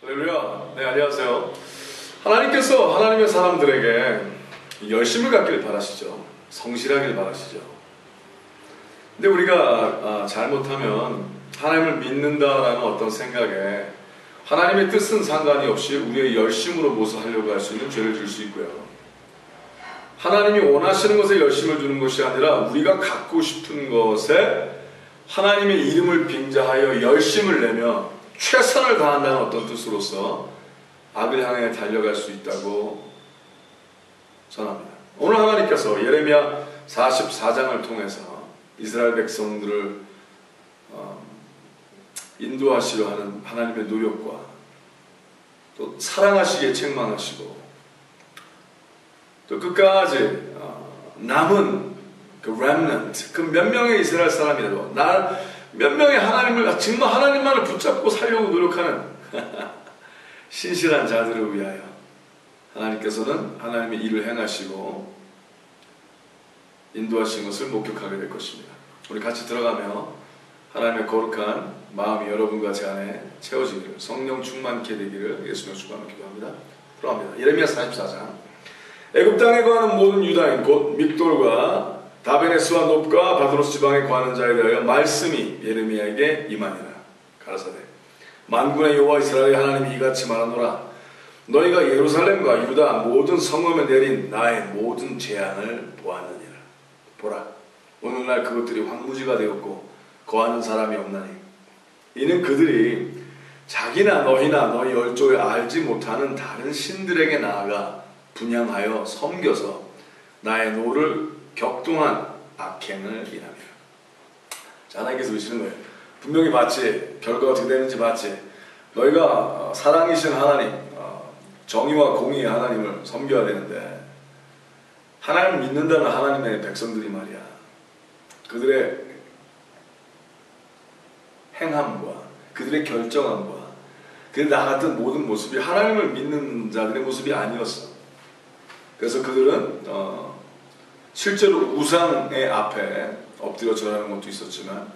할렐루야. 네, 안녕하세요. 하나님께서 하나님의 사람들에게 열심을 갖기를 바라시죠. 성실하길 바라시죠. 근데 우리가 잘못하면 하나님을 믿는다라는 어떤 생각에 하나님의 뜻은 상관이 없이 우리의 열심으로 무엇을 하려고 할 수 있는 죄를 질 수 있고요. 하나님이 원하시는 것에 열심을 주는 것이 아니라 우리가 갖고 싶은 것에 하나님의 이름을 빙자하여 열심을 내며 최선을 다한다는 어떤 뜻으로서 악을 향해 달려갈 수 있다고 전합니다. 오늘 하나님께서 예레미야 44장을 통해서 이스라엘 백성들을 인도하시려 하는 하나님의 노력과 또 사랑하시기에 책망하시고 또 끝까지 남은 그 remnant, 그 몇 명의 이스라엘 사람이라도 몇 명의 하나님을 정말 하나님만을 붙잡고 살려고 노력하는 신실한 자들을 위하여 하나님께서는 하나님의 일을 행하시고 인도하신 것을 목격하게 될 것입니다. 우리 같이 들어가며 하나님의 거룩한 마음이 여러분과 제 안에 채워지기를, 성령 충만케 되기를 예수님의 주관으로 기도합니다. 들어갑니다. 예레미야 44장. 애굽 땅에 거하는 모든 유다인 곧 믹돌과 다베네스와 놉과 바드로스 지방에 거하는 자에 대하여 말씀이 예레미야에게 임하니라. 가라사대 만군의 여호와 이스라엘의 하나님이 이같이 말하노라. 너희가 예루살렘과 유다 모든 성읍에 내린 나의 모든 재앙을 보았느니라. 보라, 오늘날 그것들이 황무지가 되었고 거하는 사람이 없나니 이는 그들이 자기나 너희나 너희 열조에 알지 못하는 다른 신들에게 나아가 분향하여 섬겨서 나의 노를 격동한 악행을 인하며. 자, 하나님께서 그러시는 거예요. 분명히 봤지, 결과가 어떻게 되는지 봤지. 너희가 사랑이신 하나님, 정의와 공의의 하나님을 섬겨야 되는데 하나님을 믿는다는 하나님의 백성들이 말이야, 그들의 행함과 그들의 결정함과 그들이 나갔던 모든 모습이 하나님을 믿는 자들의 모습이 아니었어. 그래서 그들은 실제로 우상의 앞에 엎드려 절하는 것도 있었지만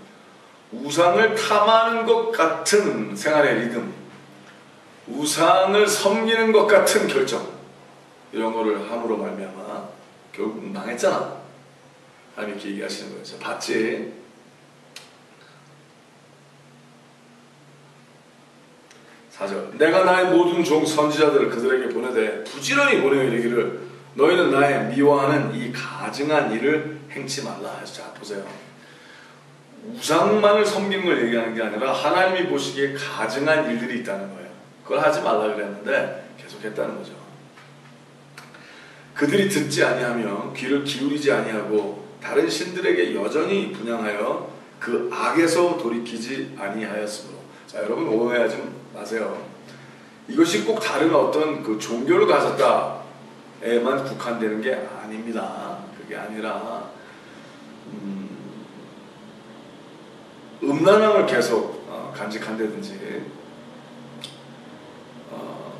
우상을 탐하는 것 같은 생활의 리듬, 우상을 섬기는 것 같은 결정, 이런 거를 함으로 말미암아 결국 망했잖아. 하나님 이렇게 얘기하시는 거예요. 봤지? 4절. 내가 나의 모든 종 선지자들을 그들에게 보내되 부지런히 보내어 이르기를 너희는 나의 미워하는 이 가증한 일을 행치 말라 하여서. 자, 보세요. 우상만을 섬기는 걸 얘기하는 게 아니라 하나님이 보시기에 가증한 일들이 있다는 거예요. 그걸 하지 말라 그랬는데 계속 했다는 거죠. 그들이 듣지 아니하며 귀를 기울이지 아니하고 다른 신들에게 여전히 분향하여 그 악에서 돌이키지 아니하였으므로. 자, 여러분 오해하지 마세요. 이것이 꼭 다른 어떤 그 종교를 가졌다에만 국한되는 게 아닙니다. 그게 아니라 음란함을 계속 간직한다든지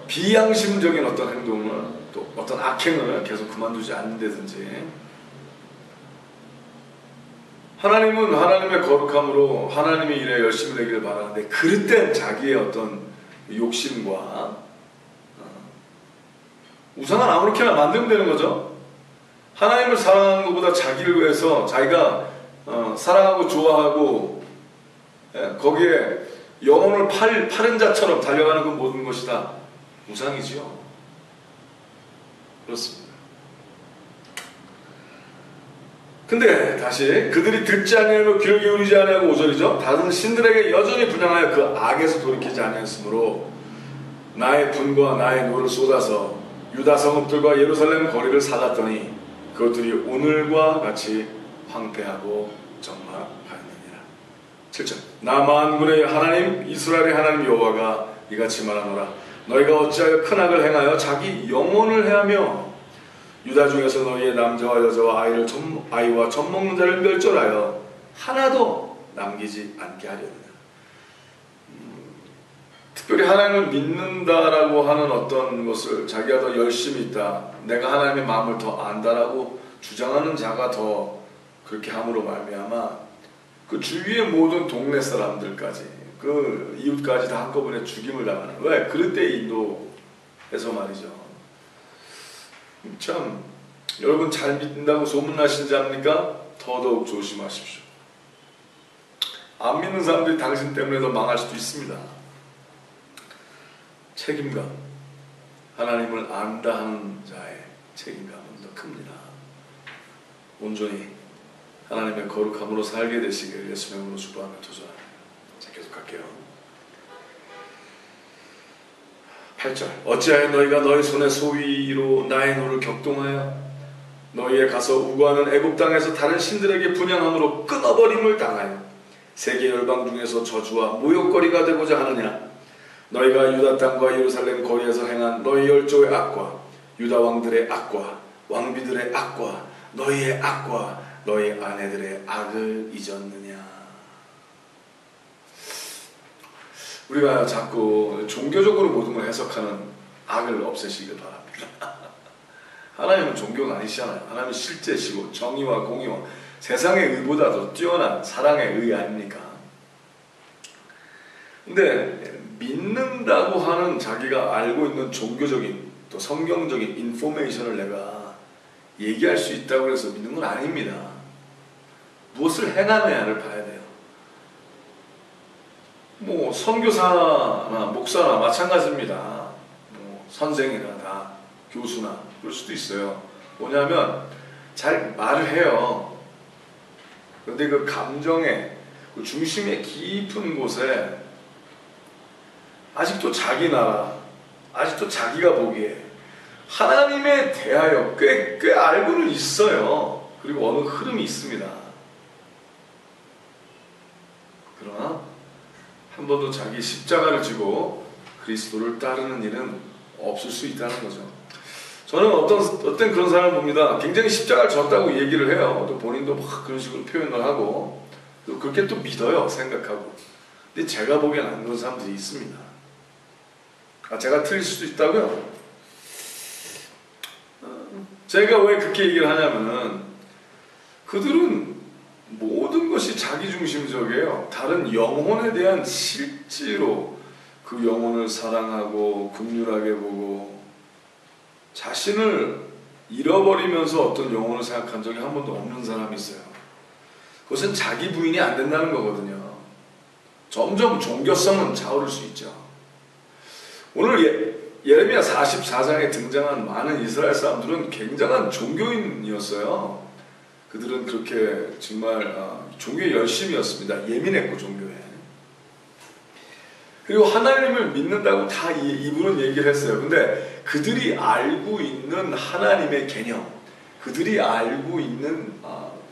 비양심적인 어떤 행동을, 또 어떤 악행을 계속 그만두지 않는다든지. 하나님은 하나님의 거룩함으로 하나님의 일에 열심히 되기를 바라는데 그릇된 자기의 어떤 욕심과 우상은 아무렇게나 만들면 되는 거죠. 하나님을 사랑하는 것보다 자기를 위해서 자기가 사랑하고 좋아하고 거기에 영혼을 파는 자처럼 달려가는 그 모든 것이 다 우상이지요. 그렇습니다. 근데 다시 그들이 듣지 아니하고 귀를 기울이지 아니하고 5절이죠. 다른 신들에게 여전히 분향하여 그 악에서 돌이키지 아니하였으므로 나의 분과 나의 노를 쏟아서 유다 성읍들과 예루살렘 거리를 살랐더니 그것들이 오늘과 같이 황폐하고 적막하였느니라. 7절. 나 만군의 하나님 이스라엘의 하나님 여호와가 이같이 말하노라. 너희가 어찌하여 큰 악을 행하여 자기 영혼을 해하며 유다 중에서 너희의 남자와 여자와 아이와 젖 먹는 자를 멸절하여 하나도 남기지 않게 하려느냐. 특별히 하나님을 믿는다라고 하는 어떤 것을 자기가 더 열심히 있다, 내가 하나님의 마음을 더 안다라고 주장하는 자가 더 그렇게 함으로 말미암아 그 주위의 모든 동네 사람들까지 그 이웃까지 다 한꺼번에 죽임을 당하는. 왜? 그릇 때 인도에서 말이죠. 참 여러분 잘 믿는다고 소문나신 자입니까? 더더욱 조심하십시오. 안 믿는 사람들이 당신 때문에 더 망할 수도 있습니다. 책임감, 하나님을 안다 하는 자의 책임감은 더 큽니다. 온전히 하나님의 거룩함으로 살게 되시길 예수 이름으로 축복하며 도전합니다. 자, 계속할게요. 8절. 어찌하여 너희가 너희 손의 소위로 나의 노를 격동하여 너희에 가서 우고하는 애굽 땅에서 다른 신들에게 분향함으로 끊어버림을 당하여 세계 열방 중에서 저주와 모욕거리가 되고자 하느냐. 너희가 유다 땅과 예루살렘 거리에서 행한 너희 열조의 악과 유다 왕들의 악과 왕비들의 악과 너희의 악과 너희 아내들의 악을 잊었느냐. 우리가 자꾸 종교적으로 모든 걸 해석하는 악을 없애시길 바랍니다. 하나님은 종교가 아니시잖아요. 하나님은 실제시고 정의와 공의와 세상의 의보다 더 뛰어난 사랑의 의 아닙니까? 근데 믿는다고 하는 자기가 알고 있는 종교적인 또 성경적인 인포메이션을 내가 얘기할 수 있다고 해서 믿는 건 아닙니다. 무엇을 행하느냐를 봐야 돼요. 뭐 선교사나 목사나 마찬가지입니다. 뭐 선생이나 다 교수나 그럴 수도 있어요. 뭐냐면 잘 말을 해요. 그런데 그 감정의 그 중심의 깊은 곳에 아직도 자기 나라, 아직도 자기가 보기에 하나님에 대하여 꽤 알고는 있어요. 그리고 어느 흐름이 있습니다. 그러나 한 번도 자기 십자가를 지고 그리스도를 따르는 일은 없을 수 있다는 거죠. 저는 어떤 그런 사람을 봅니다. 굉장히 십자가를 졌다고 얘기를 해요. 또 본인도 막 그런 식으로 표현을 하고 또 그렇게 또 믿어요. 생각하고. 근데 제가 보기엔 안 그런 사람들이 있습니다. 제가 틀릴 수도 있다고요? 제가 왜 그렇게 얘기를 하냐면은 그들은 모든 것이 자기중심적이에요. 다른 영혼에 대한 실제로 그 영혼을 사랑하고 긍휼하게 보고 자신을 잃어버리면서 어떤 영혼을 생각한 적이 한 번도 없는 사람이 있어요. 그것은 자기 부인이 안 된다는 거거든요. 점점 종교성은 차오를 수 있죠. 오늘 예레미야 44장에 등장한 많은 이스라엘 사람들은 굉장한 종교인이었어요. 그들은 그렇게 정말 종교에 열심이었습니다. 예민했고 종교에. 그리고 하나님을 믿는다고 다 이분은 얘기를 했어요. 근데 그들이 알고 있는 하나님의 개념, 그들이 알고 있는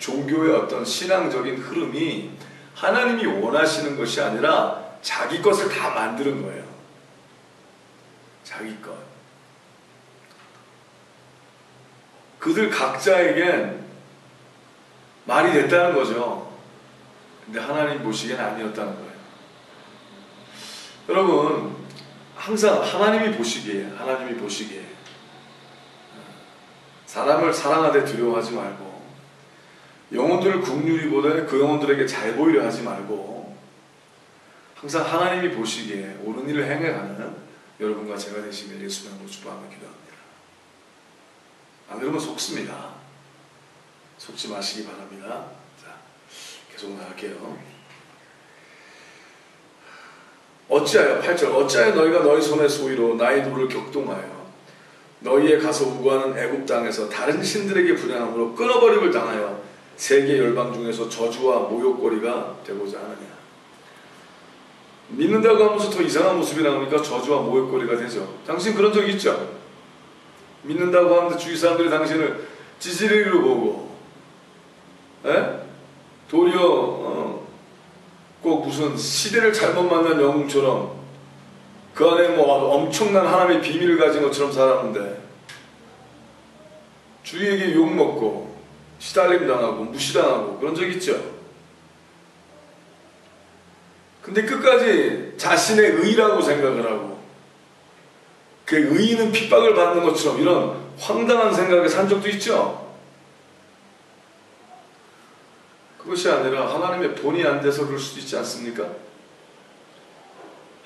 종교의 어떤 신앙적인 흐름이 하나님이 원하시는 것이 아니라 자기 것을 다 만드는 거예요. 자기 것. 그들 각자에겐 말이 됐다는 거죠. 근데 하나님 보시기엔 아니었다는 거예요. 여러분, 항상 하나님이 보시기에 사람을 사랑하되 두려워하지 말고 영혼들을 긍휼히 보되 그 영혼들에게 잘 보이려 하지 말고 항상 하나님이 보시기에 옳은 일을 행해가는 여러분과 제가 되시길 예수님의 이름으로 축복하며 기도합니다. 안 그러면 속습니다. 속지 마시기 바랍니다. 자, 계속 나갈게요. 어찌하여 8절 어찌하여 너희가 너희 손의 소위로 나의 노를 격동하여 너희에 가서 우고하는 애굽 땅에서 다른 신들에게 분향함으로 끊어버림을 당하여 세계 열방 중에서 저주와 모욕거리가 되고자 하느냐. 믿는다고 하면서 더 이상한 모습이 나오니까 저주와 모욕거리가 되죠. 당신 그런 적 있죠? 믿는다고 하는데 주위 사람들이 당신을 찌질이로 보고 도리어 꼭 무슨 시대를 잘못 만난 영웅처럼 그 안에 뭐 엄청난 하나님의 비밀을 가진 것처럼 살았는데 주위에게 욕먹고 시달림 당하고 무시당하고 그런 적 있죠. 근데 끝까지 자신의 의라고 생각을 하고 그 의인은 핍박을 받는 것처럼 이런 황당한 생각에 산 적도 있죠. 그것이 아니라 하나님의 본이 안 돼서 그럴 수도 있지 않습니까?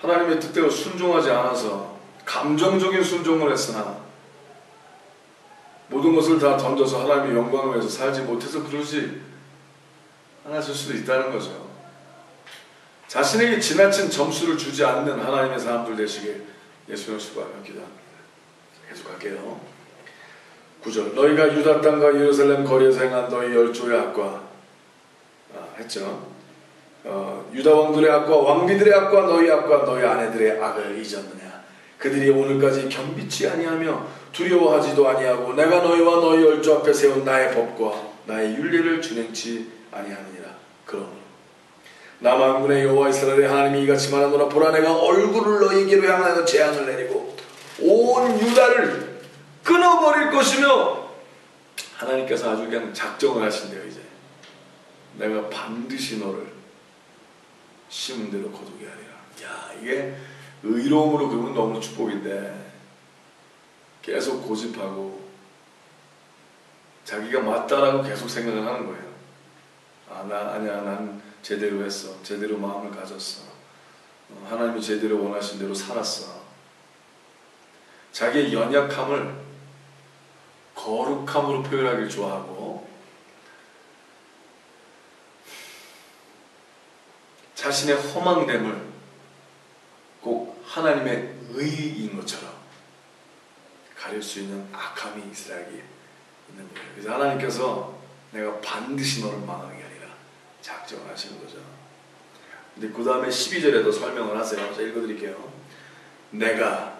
하나님의 뜻대로 순종하지 않아서 감정적인 순종을 했으나 모든 것을 다 던져서 하나님의 영광을 위해서 살지 못해서 그러지 않았을 수도 있다는 거죠. 자신에게 지나친 점수를 주지 않는 하나님의 사람들 되시길 예수님을 축복하며 기도합니다. 계속할게요. 9절 너희가 유다 땅과 예루살렘 거리에서 행한 너희 열조의 악과 했죠. 유다 왕들의 악과 왕비들의 악과 너희 아내들의 악을 잊었느냐. 그들이 오늘까지 겸비치 아니하며 두려워하지도 아니하고 내가 너희와 너희 열조 앞에 세운 나의 법과 나의 율례를 준행치 아니하느니라. 그러므로 나 만군의 여호와 이스라엘의 하나님이 이같이 말하노라. 보라 내가 얼굴을 너희에게로 향하여 재앙을 내리고 온 유다를 끊어버릴 것이며 하나님께서 아주 그냥 작정을 하신대요. 이제 내가 반드시 너를 심은 대로 거두게 하리라. 야, 이게 의로움으로 그러면 너무 축복인데 계속 고집하고 자기가 맞다라고 계속 생각을 하는 거예요. 아니야 난 제대로 했어. 제대로 마음을 가졌어. 하나님이 제대로 원하신 대로 살았어. 자기의 연약함을 거룩함으로 표현하기를 좋아하고 자신의 허망됨을 꼭 하나님의 의인 것처럼 가릴 수 있는 악함이 이스라엘에 있는 거예요. 그래서 하나님께서 내가 반드시 너를 망하게 하리라 작정을 하시는 거죠. 근데 그 다음에 12절에도 설명을 하세요. 제가 읽어드릴게요. 내가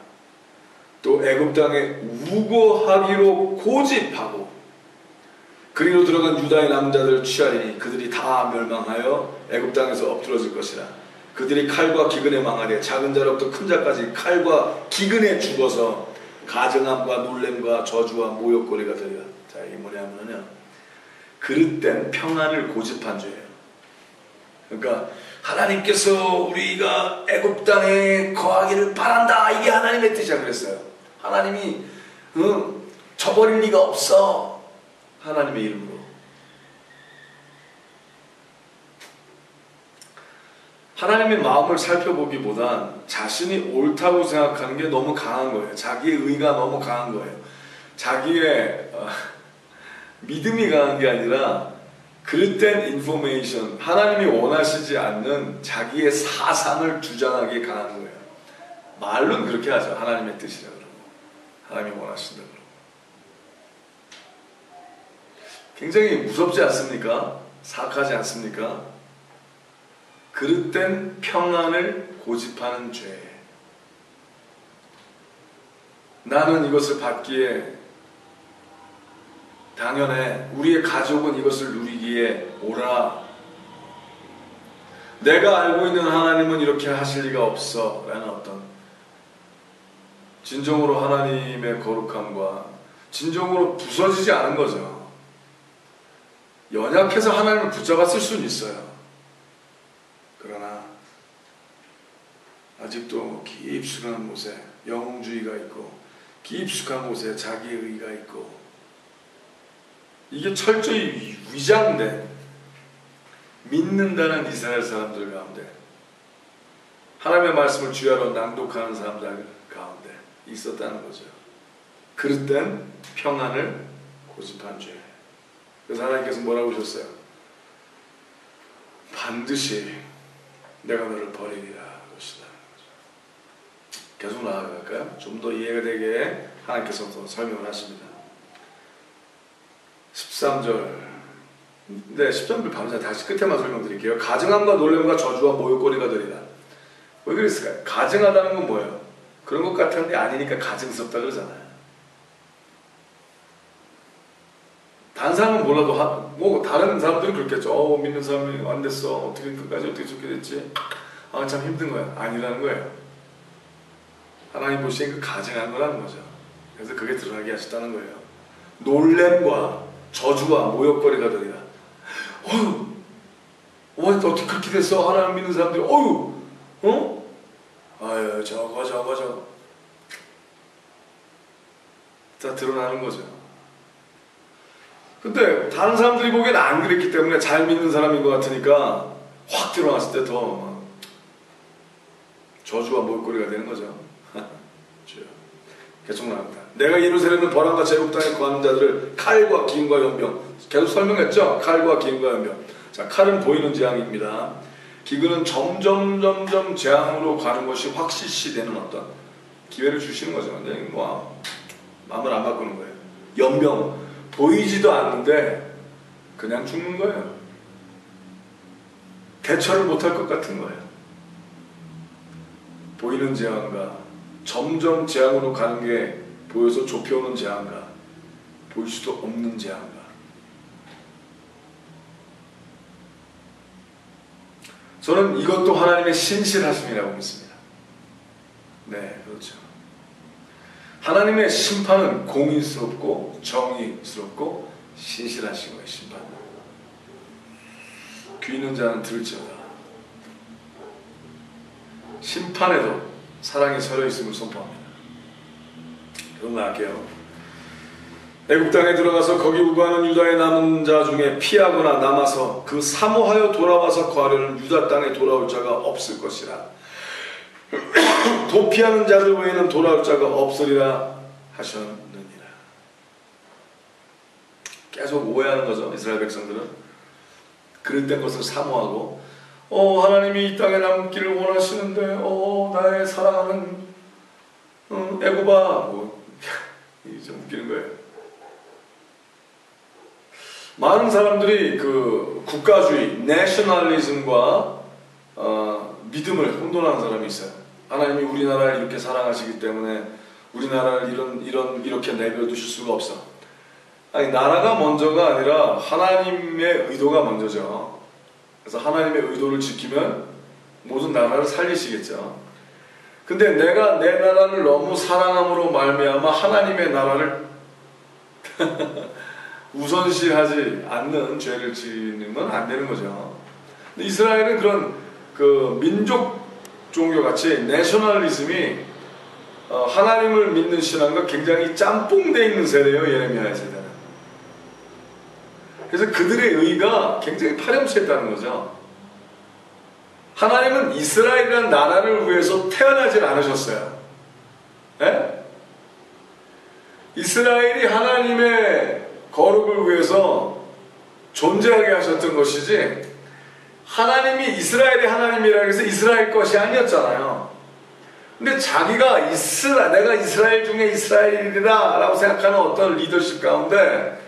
또 애굽 땅에 우거하기로 고집하고 그리로 들어간 유다의 남자들을 취하리니 그들이 다 멸망하여 애굽 땅에서 엎드러질 것이라. 그들이 칼과 기근에 망하되 작은 자로부터 큰 자까지 칼과 기근에 죽어서 가증함과 놀램과 저주와 모욕거리가 되리라. 자, 이게 뭐냐면요, 그릇된 평안을 고집한 죄예요. 그러니까 하나님께서 우리가 애굽 땅에 거하기를 바란다, 이게 하나님의 뜻이야 그랬어요. 하나님이 저버릴 리가 없어. 하나님의 이름으로. 하나님의 마음을 살펴보기보단 자신이 옳다고 생각하는 게 너무 강한 거예요. 자기의 의가 너무 강한 거예요. 자기의 믿음이 강한 게 아니라 그릇된 인포메이션, 하나님이 원하시지 않는 자기의 사상을 주장하기에 강한 거예요. 말로는 그렇게 하죠. 하나님의 뜻이라고 그러고 하나님이 원하신다고 그러고. 굉장히 무섭지 않습니까? 사악하지 않습니까? 그릇된 평안을 고집하는 죄. 나는 이것을 받기에 당연해. 우리의 가족은 이것을 누리기에 옳아. 내가 알고 있는 하나님은 이렇게 하실 리가 없어 라는 어떤 진정으로 하나님의 거룩함과 진정으로 부서지지 않은 거죠. 연약해서 하나님을 붙잡았을 수는 있어요. 그러나 아직도 깊숙한 곳에 영웅주의가 있고 깊숙한 곳에 자기의 의가 있고, 이게 철저히 위장된 믿는다는 이스라엘 사람들 가운데, 하나님의 말씀을 주야로 낭독하는 사람들 가운데 있었다는 거죠. 그릇된 평안을 고집한 죄. 그래서 하나님께서 뭐라고 하셨어요? 반드시 내가 너를 버리리라 것이다. 계속 나아갈까요? 좀 더 이해가 되게 하나님께서 더 설명을 하십니다. 13절. 네, 13절 바로 다시 끝에만 설명드릴게요. 가증함과 놀램과 저주와 모욕거리가 되리라. 왜 그랬을까요? 가증하다는 건 뭐예요? 그런 것 같은데 아니니까 가증스럽다 그러잖아요. 다른 사람은 몰라도 뭐 다른 사람들은 그렇겠죠. 믿는 사람이 안 됐어. 어떻게 끝까지 어떻게 좋게 됐지? 아, 참 힘든 거야. 아니라는 거예요. 하나님 보시기엔 그 가증한 거라는 거죠. 그래서 그게 드러나게 하셨다는 거예요. 놀램과 저주와 모욕거리가 되리라. 어떻게 그렇게 됐어? 하나님 믿는 사람들이 아유 저거 다 드러나는 거죠. 근데 다른 사람들이 보기엔 안 그랬기 때문에 잘 믿는 사람인 것 같으니까 확 드러났을 때 더 저주와 mol거리가 되는 거죠. 주여. 계속 나옵니다. 내가 예루살렘을 벌한과 제국 땅에 거하는 자들을 칼과 기근과 연병. 계속 설명했죠. 칼과 기근과 연병. 자, 칼은 보이는 재앙입니다. 기근은 점점 재앙으로 가는 것이 확실시되는 어떤 기회를 주시는 거죠. 근데 뭐 마음을 안 바꾸는 거예요. 연병 보이지도 않는데 그냥 죽는 거예요. 대처를 못할 것 같은 거예요. 보이는 재앙과 점점 재앙으로 가는 게 보여서 좁혀오는 재앙과 보일 수도 없는 재앙과 저는 이것도 하나님의 신실하심이라고 믿습니다. 네, 그렇죠. 하나님의 심판은 공의스럽고 정의스럽고 신실하신 거예요. 심판. 귀 있는 자는 들을지어다. 심판에도 사랑이 서려 있음을 선포합니다. 그럼 나갈게요. 애굽 땅에 들어가서 거기 우거하는 유다의 남은 자 중에 피하거나 남아서 그 사모하여 돌아와서 거하려는 유다 땅에 돌아올 자가 없을 것이라. 도피하는 자들 외에는 돌아올 자가 없으리라 하셨느니라. 계속 오해하는 거죠. 이스라엘 백성들은 그릇된 것을 사모하고 하나님이 이 땅에 남기를 원하시는데 나의 사랑하는 애굽아 좀 웃기는 거예요. 많은 사람들이 그 국가주의, 내셔널리즘과 믿음을 혼돈하는 사람이 있어요. 하나님이 우리나라를 이렇게 사랑하시기 때문에 우리나라를 이렇게 내버려두실 수가 없어. 아니, 나라가 먼저가 아니라 하나님의 의도가 먼저죠. 그래서 하나님의 의도를 지키면 모든 나라를 살리시겠죠. 근데 내가 내 나라를 너무 사랑함으로 말미암아 하나님의 나라를 우선시하지 않는 죄를 지으면 안 되는 거죠. 근데 이스라엘은 그런 그 민족 종교같이 내셔널리즘이 하나님을 믿는 신앙과 굉장히 짬뽕되어 있는 세대예요. 예레미야의 세대는. 그래서 그들의 의가 굉장히 파렴치했다는 거죠. 하나님은 이스라엘이라는 나라를 위해서 태어나질 않으셨어요. 네? 이스라엘이 하나님의 거룩을 위해서 존재하게 하셨던 것이지 하나님이 이스라엘의 하나님이라고 해서 이스라엘 것이 아니었잖아요. 근데 자기가 내가 이스라엘 중에 이스라엘이다 라고 생각하는 어떤 리더십 가운데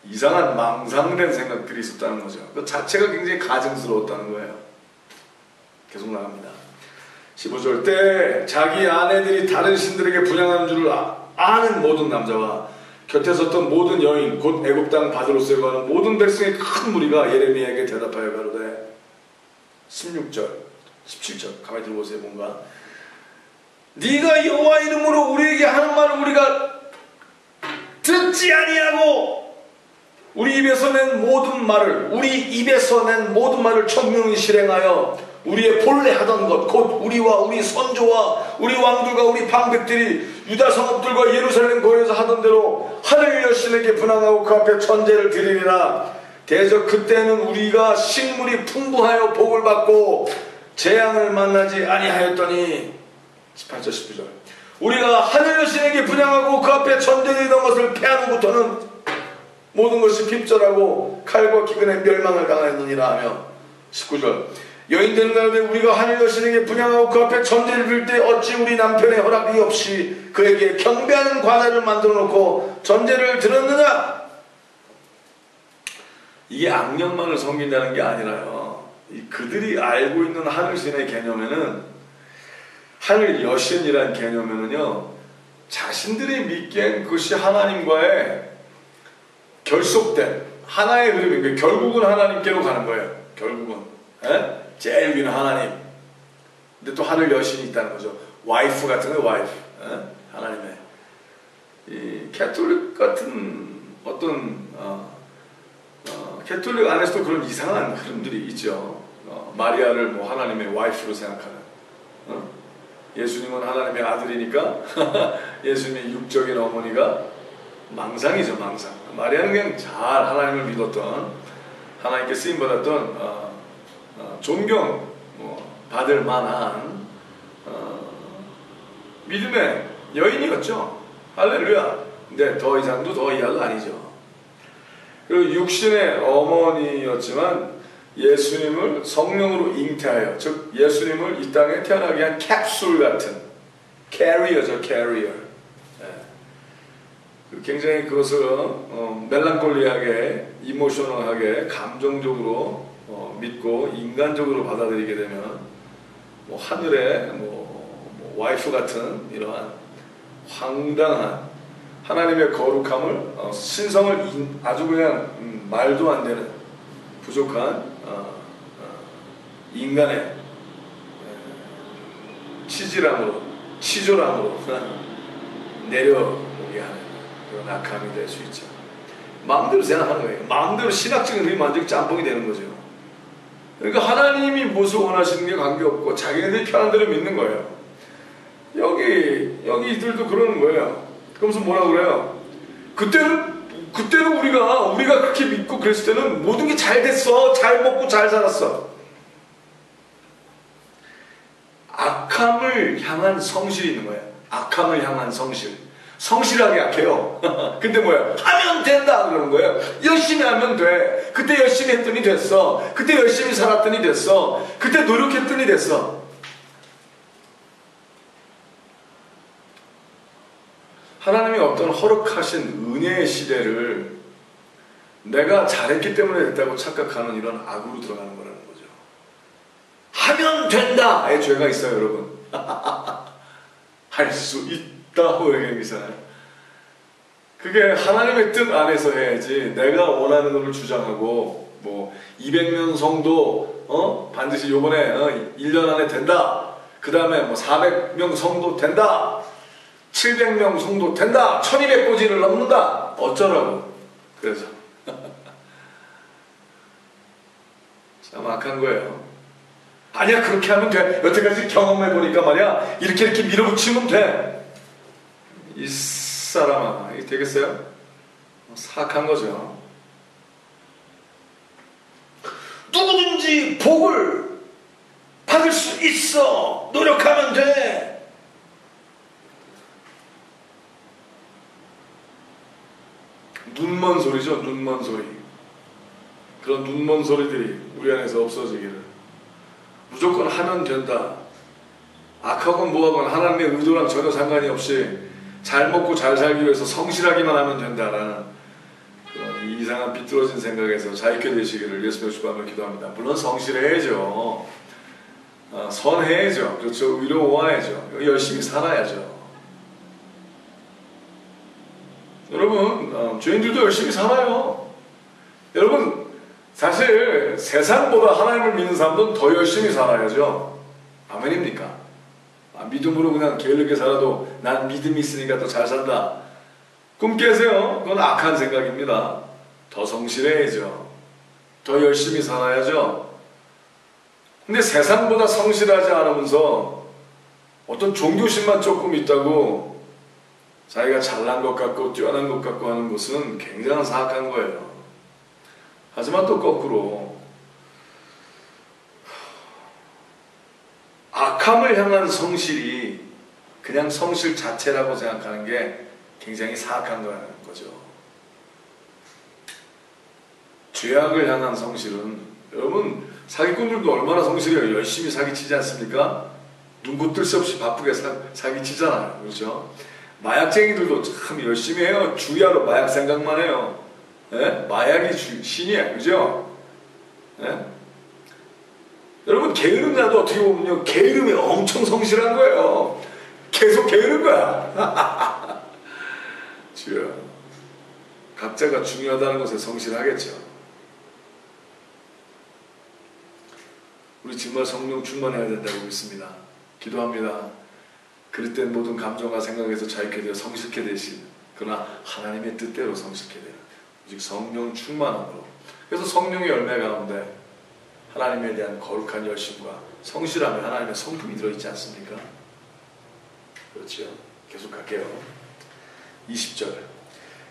이상한 망상된 생각들이 있었다는 거죠. 그 자체가 굉장히 가증스러웠다는 거예요. 계속 나갑니다. 15절 때 자기 아내들이 다른 신들에게 분향하는 줄을 아는 모든 남자와 곁에 섰던 모든 여인 곧 애굽 땅 바드로스에 거하는 모든 백성의 큰 무리가 예레미야에게 대답하여 가로되 16절 17절 가만히 들어보세요. 뭔가 네가 여호와 이름으로 우리에게 하는 말을 우리가 듣지 아니하고 우리 입에서 낸 모든 말을 청명히 실행하여 우리의 본래 하던 것 곧 우리와 우리 선조와 우리 왕들과 우리 방백들이 유다 성읍들과 예루살렘 거리에서 하던 대로 하늘 여신에게 분향하고 그 앞에 전제를 드리리라. 대저 그때는 우리가 식물이 풍부하여 복을 받고 재앙을 만나지 아니하였더니 18절 19절 우리가 하늘 여신에게 분향하고 그 앞에 전제드리던 것을 패한 후부터는 모든 것이 핍절하고 칼과 기근에 멸망을 당하였느니라 하며 19절 여인들은 가로되 우리가 하늘 여신에게 분향하고 그 앞에 전제를 드릴 때 어찌 우리 남편의 허락이 없이 그에게 경배하는 관아를 만들어 놓고 전제를 드렸느냐. 이게 악령만을 섬긴다는 게 아니라요, 그들이 알고 있는 하늘신의 개념에는 하늘 여신이란 개념에는요 자신들이 믿기엔 그것이 하나님과의 결속된 하나의 흐름이 결국은 하나님께로 가는 거예요. 결국은 제일 위는 하나님. 근데 또 하늘 여신이 있다는 거죠. 와이프 같은 거 와이프. 하나님의 이 캐톨릭 같은 어떤 캐톨릭 안에서도 그런 이상한 흐름들이 있죠. 마리아를 뭐 하나님의 와이프로 생각하는. 예수님은 하나님의 아들이니까 예수님의 육적인 어머니가 망상이죠. 망상. 마리아는 그냥 잘 하나님을 믿었던 하나님께 쓰임받았던 존경 받을 만한 믿음의 여인이었죠. 할렐루야. 근데 더 이상도 더 이하도 아니죠. 그리고 육신의 어머니였지만 예수님을 성령으로 잉태하여, 즉 예수님을 이 땅에 태어나게 한 캡슐 같은 캐리어죠. 캐리어. 굉장히 그것을 멜랑콜리하게, 이모셔널하게, 감정적으로 믿고 인간적으로 받아들이게 되면 뭐 하늘의 와이프 같은 이러한 황당한 하나님의 거룩함을, 신성을 아주 그냥 말도 안 되는 부족한 인간의 치졸함으로 내려오게 하는 그런 악함이 될 수 있죠. 마음대로 생각하는 거예요. 마음대로 신학적인 의미 완전히 짬뽕이 되는 거죠. 그러니까 하나님이 무엇을 원하시는 게 관계없고 자기네들이 편한 대로 믿는 거예요. 여기 이들도 그러는 거예요. 그러면서 뭐라 그래요? 그때는 우리가 그렇게 믿고 그랬을 때는 모든 게 잘 됐어. 잘 먹고 잘 살았어. 악함을 향한 성실이 있는 거예요. 악함을 향한 성실. 성실하게 약해요. 근데 뭐야? 하면 된다 그러는 거예요. 열심히 하면 돼. 그때 열심히 했더니 됐어. 그때 열심히 살았더니 됐어. 그때 노력했더니 됐어. 하나님이 어떤 허락하신 은혜의 시대를 내가 잘했기 때문에 됐다고 착각하는 이런 악으로 들어가는 거라는 거죠. 하면 된다의 죄가 있어요, 여러분. 할 수 있다고 얘기하잖아요. 그게 하나님의 뜻 안에서 해야지. 내가 원하는 것을 주장하고 200명 성도 반드시 요번에 1년 안에 된다. 그 다음에 400명 성도 된다. 700명 성도 된다. 1200고지를 넘는다. 어쩌라고. 그래서 참 악한 거예요. 아니야, 그렇게 하면 돼. 여태까지 경험해보니까 말이야, 이렇게 밀어붙이면 돼. 이 사람아, 이게 되겠어요? 사악한 거죠. 누구든지 복을 받을 수 있어. 노력하면 돼. 눈먼 소리죠. 눈먼 소리. 그런 눈먼 소리들이 우리 안에서 없어지기를. 무조건 하면 된다. 악하건 뭐하건 하나님의 의도랑 전혀 상관이 없이 잘 먹고 잘 살기 위해서 성실하기만 하면 된다라는 그런 이상한 비뚤어진 생각에서 자유케 되시기를 예수님의 주님으로 기도합니다. 물론 성실해야죠. 선해야죠. 그렇죠. 의로워야죠. 열심히 살아야죠. 여러분, 죄인들도 열심히 살아요. 여러분, 사실 세상보다 하나님을 믿는 사람들은 더 열심히 살아야죠. 아멘입니까? 믿음으로 그냥 게을르게 살아도 난 믿음이 있으니까 더 잘 산다. 꿈 깨세요. 그건 악한 생각입니다. 더 성실해야죠. 더 열심히 살아야죠. 근데 세상보다 성실하지 않으면서 어떤 종교심만 조금 있다고 자기가 잘난 것 같고 뛰어난 것 같고 하는 것은 굉장한 사악한 거예요. 하지만 또 거꾸로 악함을 향한 성실이 그냥 성실 자체라고 생각하는 게 굉장히 사악한 거죠. 죄악을 향한 성실은, 여러분 사기꾼들도 얼마나 성실해요. 열심히 사기치지 않습니까? 눈코 뜰 새 없이 바쁘게 사기치잖아요. 그렇죠? 마약쟁이들도 참 열심히 해요. 주야로 마약 생각만 해요. 네? 마약이 신이야. 그죠? 네? 여러분, 게으른 자도 어떻게 보면요, 게으름이 엄청 성실한 거예요. 계속 게으른 거야. 주여, 각자가 중요하다는 것에 성실하겠죠. 우리 정말 성령 충만해야 된다고 믿습니다. 기도합니다. 그럴 땐 모든 감정과 생각에서 자유케 되어 성실케 되신, 그러나 하나님의 뜻대로 성실케 되는, 오직 성령 충만함으로. 그래서 성령의 열매 가운데 하나님에 대한 거룩한 열심과 성실함에 하나님의 성품이 들어있지 않습니까? 그렇죠. 계속 갈게요. 20절.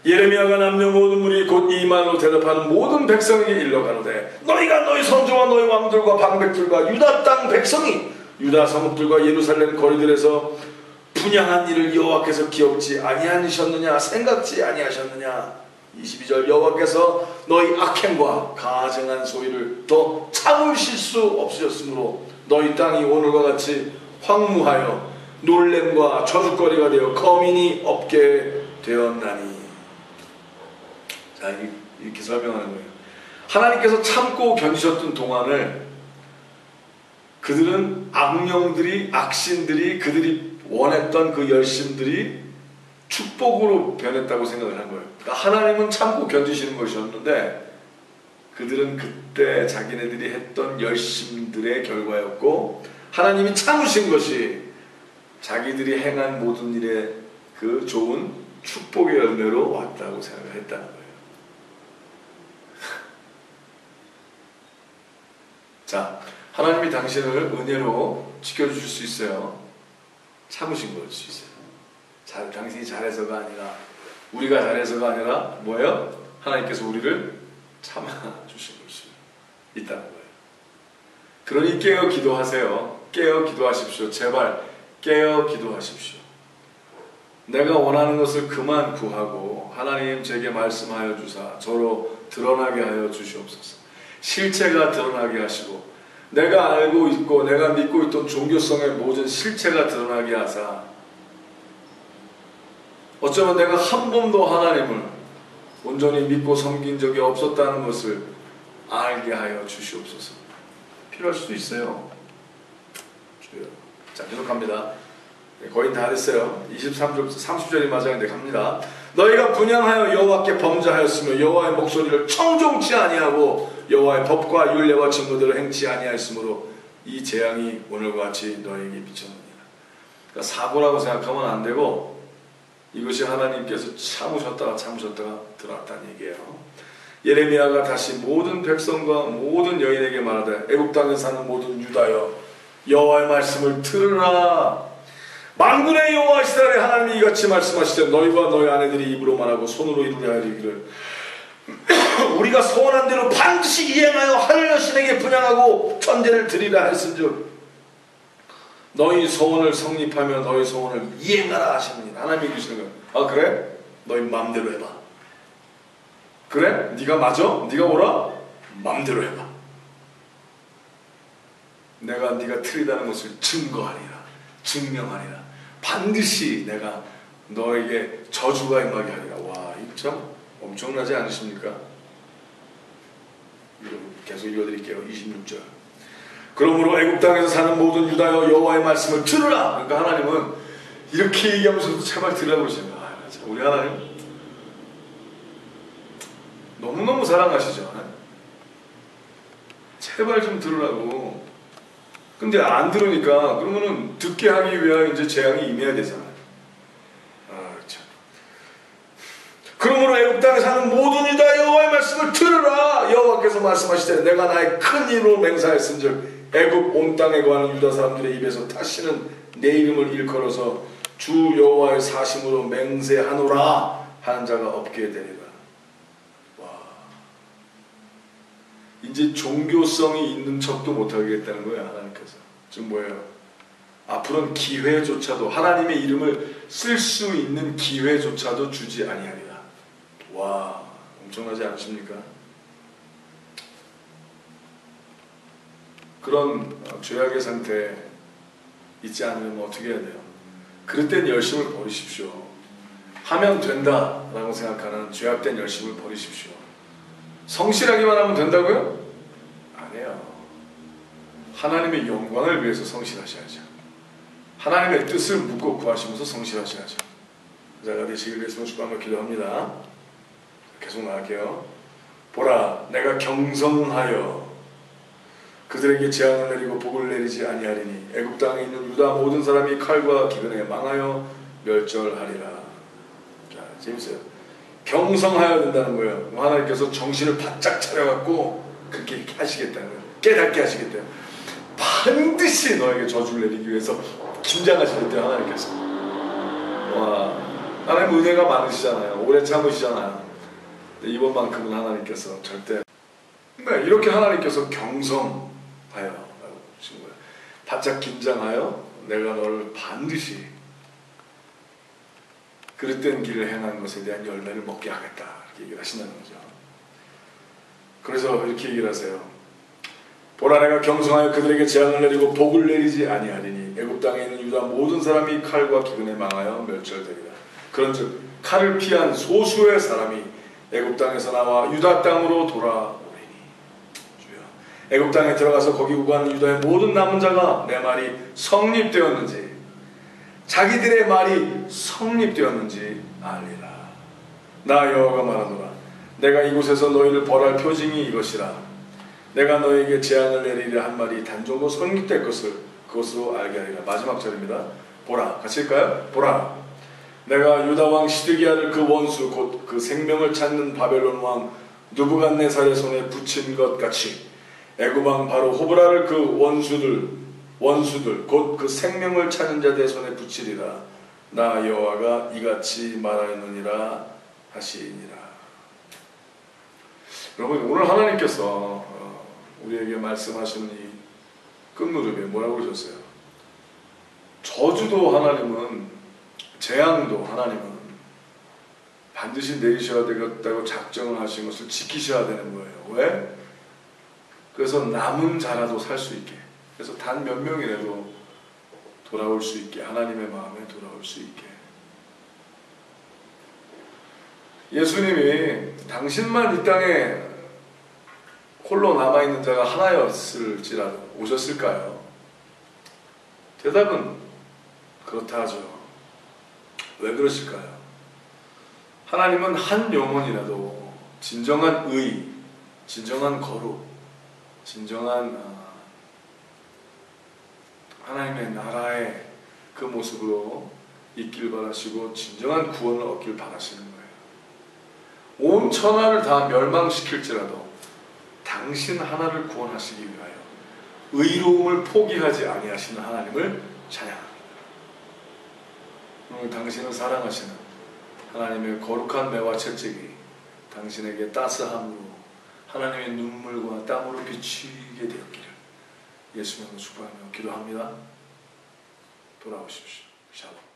예레미야가 남녀 모든 무리 곧 이 말로 대답하는 모든 백성에게 일러 가로되 너희가 너희 선조와 너희 왕들과 방백들과 유다 땅 백성이 유다 성읍들과 예루살렘 거리들에서 분향한 일을 여호와께서 기억지 아니하셨느냐 생각지 아니하셨느냐. 22절 여호와께서 너희 악행과 가증한 소리를 더 참으실 수 없으셨으므로 너희 땅이 오늘과 같이 황무하여 놀램과 저주거리가 되어 거민이 없게 되었나니. 자, 이렇게 설명하는 거예요. 하나님께서 참고 견디셨던 동안을 그들은 악령들이, 악신들이, 그들이 원했던 그 열심들이 축복으로 변했다고 생각을 한 거예요. 그러니까 하나님은 참고 견디시는 것이었는데 그들은 그때 자기네들이 했던 열심들의 결과였고, 하나님이 참으신 것이 자기들이 행한 모든 일에 그 좋은 축복의 열매로 왔다고 생각을 했다는 거예요. 자, 하나님이 당신을 은혜로 지켜주실 수 있어요. 참으신 걸 수 있어요. 당신이 잘해서가 아니라, 우리가 잘해서가 아니라 뭐예요? 하나님께서 우리를 참아주신 걸 수 있다는 거예요. 그러니 깨어 기도하세요. 깨어 기도하십시오. 제발 깨어 기도하십시오. 내가 원하는 것을 그만 구하고 하나님 제게 말씀하여 주사 저로 드러나게 하여 주시옵소서. 실체가 드러나게 하시고 내가 알고 있고 내가 믿고 있던 종교성의 모든 실체가 드러나게 하사, 어쩌면 내가 한 번도 하나님을 온전히 믿고 섬긴 적이 없었다는 것을 알게 하여 주시옵소서. 필요할 수도 있어요. 주여. 자, 계속합니다. 거의 다 됐어요. 23절, 30절이 마지막인데 갑니다. 너희가 분향하여 여호와께 범죄하였으며 여호와의 목소리를 청종치 아니하고 여호와의 법과 율례와 증거들을 행치 아니하였으므로 이 재앙이 오늘과 같이 너희에게 미쳤느니라. 그러니까 사고라고 생각하면 안 되고 이것이 하나님께서 참으셨다가 드러났다는 얘기예요. 예레미야가 다시 모든 백성과 모든 여인에게 말하되 애굽 땅에 사는 모든 유다여 여호와의 말씀을 들으라. 만군의 여호와 이스라엘의 하나님이 이같이 말씀하시되 너희와 너희 아내들이 입으로 말하고 손으로 이루려 하리기를 우리가 소원한 대로 반드시 이행하여 하늘 여신에게 분향하고 천제를 드리라 했은즉 너희 소원을 성립하며 너희 소원을 이행하라 하시느니라. 하나님이 이러시는 거예요. 아 그래? 너희 맘대로 해봐. 그래? 네가 맞아? 네가 뭐라? 맘대로 해봐. 내가 네가 틀리다는 것을 증거하리라. 증명하리라. 반드시 내가 너에게 저주가 임하게 하리라. 와, 이거 참 엄청나지 않으십니까? 계속 읽어드릴게요. 26절. 그러므로 애굽 땅에서 사는 모든 유다여 여호와의 말씀을 들으라. 그러니까 하나님은 이렇게 얘기하면서도 제발 들으라고 그러시는 거예요. 우리 하나님 너무너무 사랑하시죠. 제발 좀 들으라고. 근데 안 들으니까 그러면은 듣게 하기 위하여 이제 재앙이 임해야 되잖아요. 참. 그러므로 애굽 땅에 사는 모든 유다 여호와의 말씀을 들으라. 여호와께서 말씀하시되 내가 나의 큰 힘으로 맹세하였은즉 애굽 온 땅에 거하는 유다 사람들의 입에서 다시는 내 이름을 일컬어서 주 여호와의 사심으로 맹세하노라 하는 자가 없게 되리라. 와, 이제 종교성이 있는 척도 못하겠다는 거예요. 하나님께서 지금 뭐예요? 앞으로는 기회조차도 하나님의 이름을 쓸 수 있는 기회조차도 주지 아니하리라. 와, 엄청나지 않으십니까? 그런 죄악의 상태에 있지 않으면 어떻게 해야 돼요? 그럴 땐 열심을 버리십시오. 하면 된다라고 생각하는 죄악된 열심을 버리십시오. 성실하기만 하면 된다고요? 아니에요. 하나님의 영광을 위해서 성실하셔야죠. 하나님의 뜻을 묻고 구하시면서 성실하셔야죠. 자가 되시길 위해서 축복하며 기도합니다. 계속 나갈게요. 보라, 내가 경성하여 그들에게 재앙을 내리고 복을 내리지 아니하리니 애굽 땅에 있는 유다 모든 사람이 칼과 기근에 망하여 멸절하리라. 자, 재밌어요. 경성하여야 된다는 거예요. 하나님께서 정신을 바짝 차려갖고 그렇게 하시겠다는 거예요. 깨닫게 하시겠대요. 반드시 너에게 저주를 내리기 위해서 긴장하시겠대요. 하나님께서. 와, 하나님 은혜가 많으시잖아요. 오래 참으시잖아요. 근데 이번만큼은 하나님께서 절대 이렇게 하나님께서 경성하여 라고 하신 거예요. 바짝 긴장하여 내가 너를 반드시 그릇된 길을 행한 것에 대한 열매를 먹게 하겠다 이렇게 얘기를 하신다는 거죠. 그래서 이렇게 얘기를 하세요. 보라 내가 경성하여 그들에게 재앙을 내리고 복을 내리지 아니하리니 애굽 땅에 있는 유다 모든 사람이 칼과 기근에 망하여 멸절되리라. 그런즉 칼을 피한 소수의 사람이 애굽 땅에서 나와 유다 땅으로 돌아오리니 주여 애굽 땅에 들어가서 거기 우거하는 유다의 모든 남은 자가 내 말이 성립되었는지 자기들의 말이 성립되었는지 알리라. 나 여호와가 말하노라. 내가 이곳에서 너희를 벌할 표징이 이것이라. 내가 너에게 재앙을 내리리라 한 말이 단정도 성립될 것을 그것으로 알게 하리라. 마지막 절입니다. 보라, 같이 읽까요? 보라, 내가 유다 왕 시드기야를 그 원수 곧 그 생명을 찾는 바벨론 왕 느부갓네살의 손에 붙인 것 같이 애굽 왕 바로 호브라를 그 원수들 곧 그 생명을 찾는 자들의 손에 붙이리라. 나 여호와가 이같이 말하느니라 하시니라. 여러분, 오늘 하나님께서 우리에게 말씀하시는 이 끝무렵에 뭐라고 그러셨어요? 저주도 하나님은, 재앙도 하나님은 반드시 내리셔야 되겠다고 작정을 하신 것을 지키셔야 되는 거예요. 왜? 그래서 남은 자라도 살 수 있게, 그래서 단 몇 명이라도 돌아올 수 있게, 하나님의 마음에 돌아올 수 있게. 예수님이 당신만 이 땅에 홀로 남아있는 자가 하나였을지라도 오셨을까요? 대답은 그렇다 하죠. 왜 그러실까요? 하나님은 한 영혼이라도 진정한 의, 진정한 거룩, 진정한 하나님의 나라의 그 모습으로 있길 바라시고 진정한 구원을 얻길 바라시는 거예요. 온 천하를 다 멸망시킬지라도 당신 하나를 구원하시기 위하여 의로움을 포기하지 아니하시는 하나님을 찬양합니다. 오늘 당신을 사랑하시는 하나님의 거룩한 매와 채찍이 당신에게 따스함으로 하나님의 눈물과 땀으로 비치게 되었기를 예수님으로 축복하며 기도합니다. 돌아오십시오. 샬롬.